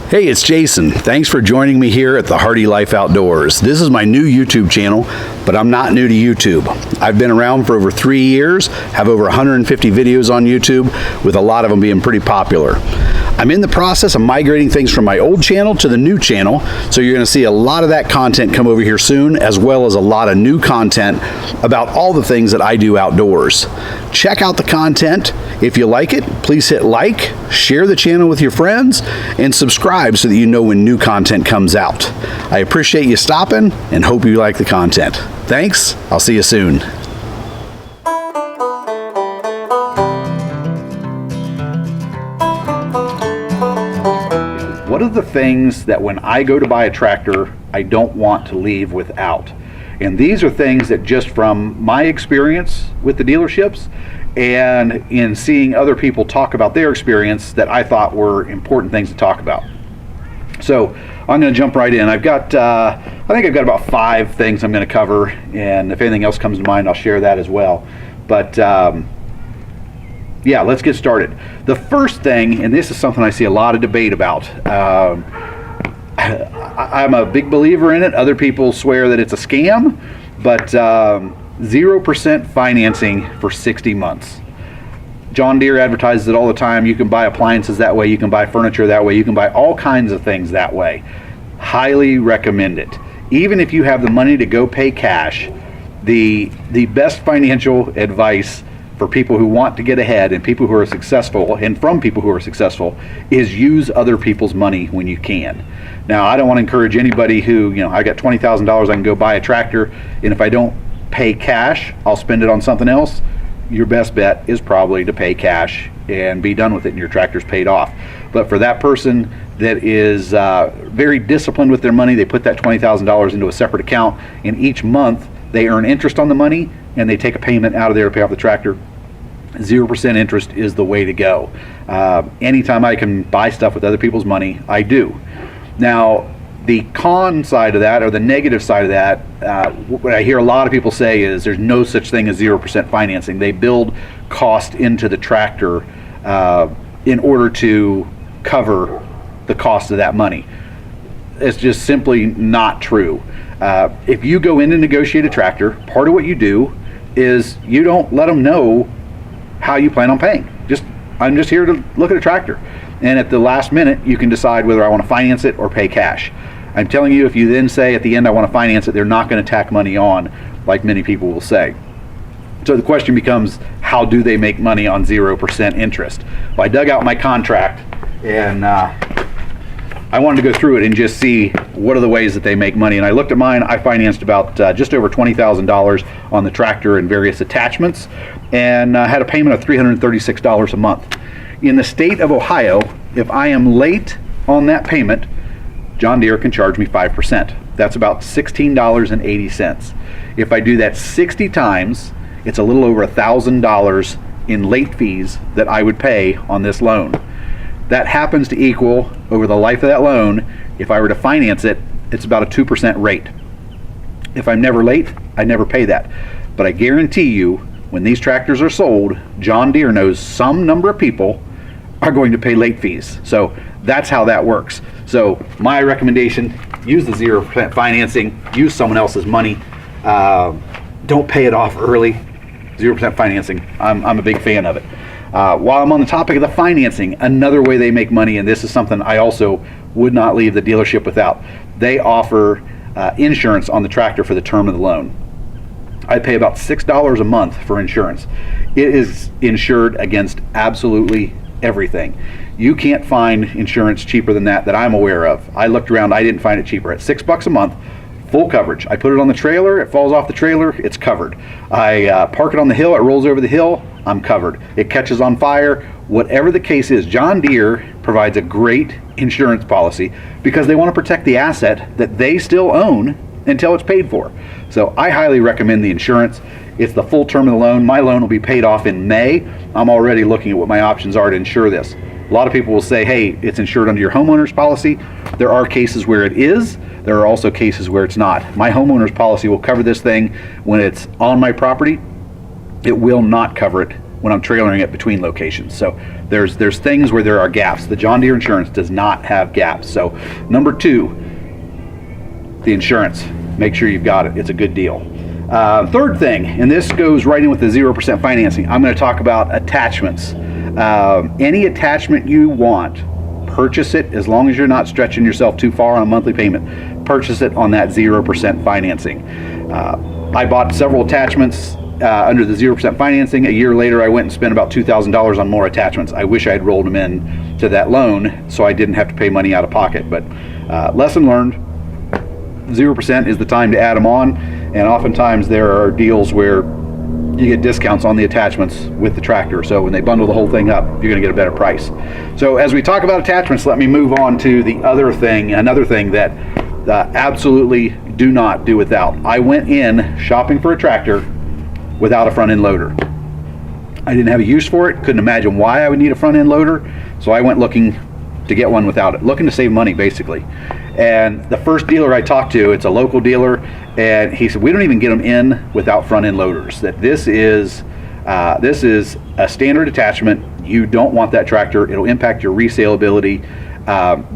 Hey, it's Jason. Thanks for joining me here at the Hardy Life Outdoors. This is my new YouTube channel, but I'm not new to YouTube. I've been around for over 3 years, have over 150 videos on YouTube, with a lot of them being pretty popular. I'm in the process of migrating things from my old channel to the new channel, so you're going to see a lot of that content come over here soon, as well as a lot of new content about all the things that I do outdoors. Check out the content. If you like it, please hit like, share the channel with your friends, and subscribe so that you know when new content comes out. I appreciate you stopping and hope you like the content. Thanks. I'll see you soon. What are the things that when I go to buy a tractor, I don't want to leave without? And these are things that just from my experience with the dealerships and in seeing other people talk about their experience that I thought were important things to talk about. So I'm going to jump right in. I think I've got about 5 things I'm going to cover, and if anything else comes to mind, I'll share that as well. But yeah, let's get started. The first thing, and this is something I see a lot of debate about, I'm a big believer in it. Other people swear that it's a scam, but 0% financing for 60 months. John Deere advertises it all the time. You can buy appliances that way, you can buy furniture that way, you can buy all kinds of things that way. Highly recommend it. Even if you have the money to go pay cash, the best financial advice for people who want to get ahead and people who are successful, and from people who are successful, is use other people's money when you can. Now, I don't want to encourage anybody who, I got $20,000, I can go buy a tractor, and if I don't pay cash, I'll spend it on something else. Your best bet is probably to pay cash and be done with it, and your tractor's paid off. But for that person that is very disciplined with their money, they put that $20,000 into a separate account, and each month they earn interest on the money, and they take a payment out of there to pay off the tractor. 0% interest is the way to go. Anytime I can buy stuff with other people's money, I do. Now, the con side of that, or the negative side of that, what I hear a lot of people say is there's no such thing as 0% financing. They build cost into the tractor in order to cover the cost of that money. It's just simply not true. If you go in to negotiate a tractor, part of what you do is you don't let them know how you plan on paying. I'm just here to look at a tractor, and at the last minute you can decide whether I want to finance it or pay cash. I'm telling you, if you then say at the end I want to finance it, they're not going to tack money on like many people will say. So the question becomes, how do they make money on 0% interest? Well, I dug out my contract, and I wanted to go through it and just see what are the ways that they make money. And I looked at mine. I financed about just over $20,000 on the tractor and various attachments, and had a payment of $336 a month. In the state of Ohio, if I am late on that payment, John Deere can charge me 5%. That's about $16.80. If I do that 60 times, it's a little over $1,000 in late fees that I would pay on this loan. That happens to equal, over the life of that loan, if I were to finance it, it's about a 2% rate. If I'm never late, I never pay that. But I guarantee you, when these tractors are sold, John Deere knows some number of people are going to pay late fees. So that's how that works. So my recommendation, use the 0% financing, use someone else's money. Don't pay it off early. 0% financing, I'm a big fan of it. While I'm on the topic of the financing, another way they make money, and this is something I also would not leave the dealership without, they offer insurance on the tractor for the term of the loan. I pay about $6 a month for insurance. It is insured against absolutely everything. You can't find insurance cheaper than that I'm aware of. I looked around, I didn't find it cheaper. At $6 a month, full coverage. I put it on the trailer, it falls off the trailer, it's covered. I park it on the hill, it rolls over the hill, I'm covered. It catches on fire, whatever the case is. John Deere provides a great insurance policy because they want to protect the asset that they still own until it's paid for. So I highly recommend the insurance. It's the full term of the loan. My loan will be paid off in May. I'm already looking at what my options are to insure this. A lot of people will say, hey, it's insured under your homeowner's policy. There are cases where it is. There are also cases where it's not. My homeowner's policy will cover this thing when it's on my property. It will not cover it when I'm trailering it between locations. So there's things where there are gaps. The John Deere insurance does not have gaps. So number 2, the insurance. Make sure you've got it. It's a good deal. Third thing, and this goes right in with the 0% financing, I'm going to talk about attachments. Any attachment you want, purchase it as long as you're not stretching yourself too far on a monthly payment. Purchase it on that 0% financing. I bought several attachments under the 0% financing. A year later, I went and spent about $2,000 on more attachments. I wish I had rolled them in to that loan so I didn't have to pay money out of pocket. But lesson learned, 0% is the time to add them on. And oftentimes there are deals where you get discounts on the attachments with the tractor. So when they bundle the whole thing up, you're going to get a better price. So as we talk about attachments, let me move on to the other thing, another thing that absolutely do not do without. I went in shopping for a tractor without a front end loader. I didn't have a use for it, couldn't imagine why I would need a front end loader. So I went looking to get one without it, looking to save money basically. And the first dealer I talked to, it's a local dealer, and he said, we don't even get them in without front end loaders. That this is a standard attachment. You don't want that tractor. It'll impact your resaleability.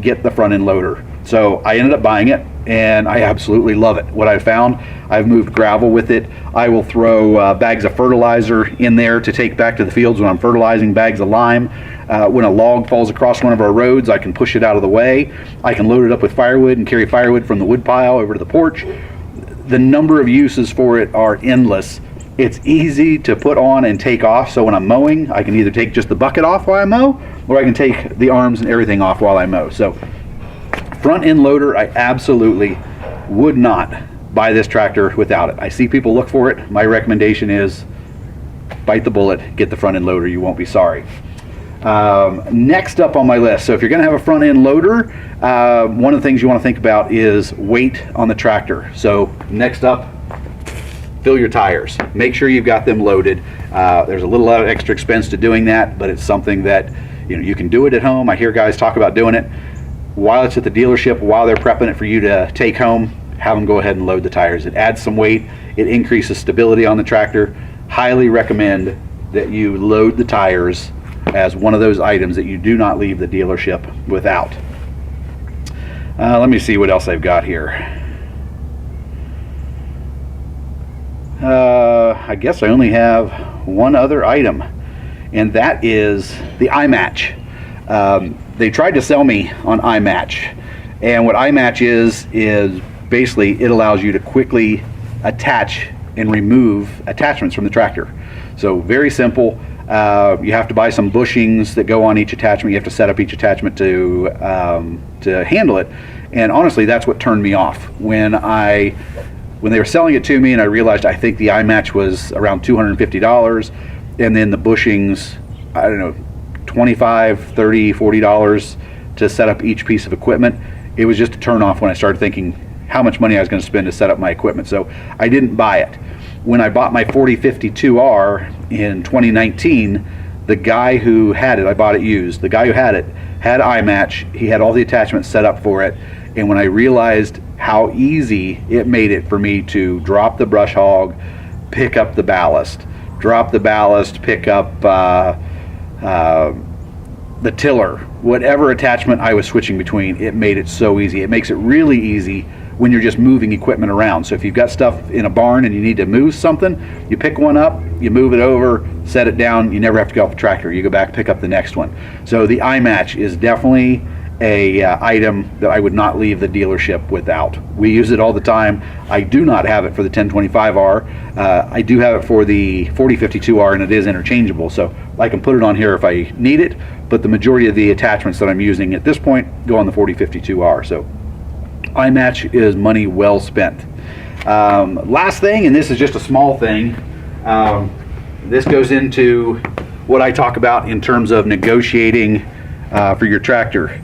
Get the front end loader. So I ended up buying it, and I absolutely love it. What I found, I've moved gravel with it. I will throw bags of fertilizer in there to take back to the fields when I'm fertilizing, bags of lime. When a log falls across one of our roads, I can push it out of the way. I can load it up with firewood and carry firewood from the wood pile over to the porch. The number of uses for it are endless. It's easy to put on and take off, so when I'm mowing, I can either take just the bucket off while I mow, or I can take the arms and everything off while I mow. So front end loader, I absolutely would not buy this tractor without it. I see people look for it. My recommendation is bite the bullet, get the front end loader. You won't be sorry. Next up on my list, so if you're going to have a front end loader, one of the things you want to think about is weight on the tractor. So next up, fill your tires. Make sure you've got them loaded. There's a little extra expense to doing that, but it's something that you can do it at home. I hear guys talk about doing it while it's at the dealership, while they're prepping it for you to take home. Have them go ahead and load the tires. It adds some weight. It increases stability on the tractor. Highly recommend that you load the tires as one of those items that you do not leave the dealership without. Let me see what else I've got here. I guess I only have one other item, and that is the iMatch. They tried to sell me on iMatch, and what iMatch is basically it allows you to quickly attach and remove attachments from the tractor. So very simple. You have to buy some bushings that go on each attachment. You have to set up each attachment to handle it. And honestly, that's what turned me off when they were selling it to me, and I realized I think the iMatch was around $250, and then the bushings, I don't know, $25, $30, $40 to set up each piece of equipment. It was just a turn off when I started thinking how much money I was going to spend to set up my equipment. So I didn't buy it. When I bought my 4052R in 2019, the guy who had it, I bought it used, the guy who had it had iMatch. He had all the attachments set up for it. And when I realized how easy it made it for me to drop the brush hog, pick up the ballast, drop the ballast, pick up the tiller, whatever attachment I was switching between, it made it so easy. It makes it really easy when you're just moving equipment around. So if you've got stuff in a barn and you need to move something, you pick one up, you move it over, set it down, you never have to go off the tractor. You go back, pick up the next one. So the iMatch is definitely a item that I would not leave the dealership without. We use it all the time. I do not have it for the 1025R. I do have it for the 4052R, and it is interchangeable, so I can put it on here if I need it, but the majority of the attachments that I'm using at this point go on the 4052R. So iMatch is money well spent. Last thing, and this is just a small thing, this goes into what I talk about in terms of negotiating for your tractor.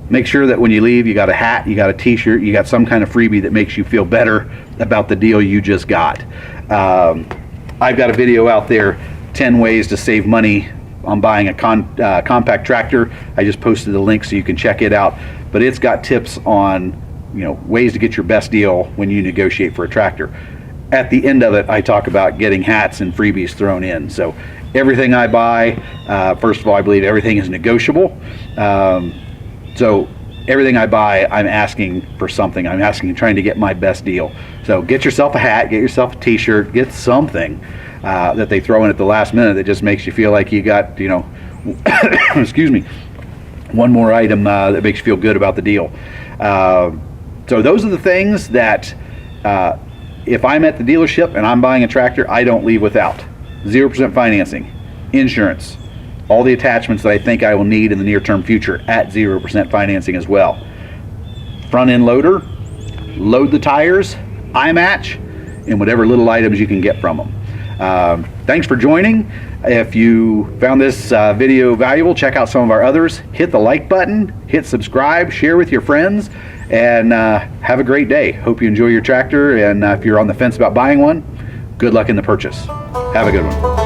Make sure that when you leave, you got a hat, you got a t-shirt, you got some kind of freebie that makes you feel better about the deal you just got. I've got a video out there, 10 ways to save money on buying a compact tractor. I just posted the link so you can check it out, but it's got tips on ways to get your best deal when you negotiate for a tractor. At the end of it, I talk about getting hats and freebies thrown in. So everything I buy, first of all, I believe everything is negotiable. So everything I buy, I'm asking for something. I'm trying to get my best deal. So get yourself a hat, get yourself a t-shirt, get something that they throw in at the last minute that just makes you feel like you got, you know, excuse me, one more item that makes you feel good about the deal. So those are the things that if I'm at the dealership and I'm buying a tractor, I don't leave without. 0% financing, insurance, all the attachments that I think I will need in the near-term future at 0% financing as well. Front end loader, load the tires, I match, and whatever little items you can get from them. Thanks for joining. If you found this video valuable, check out some of our others. Hit the like button, hit subscribe, share with your friends, and have a great day. Hope you enjoy your tractor, and if you're on the fence about buying one, good luck in the purchase. Have a good one.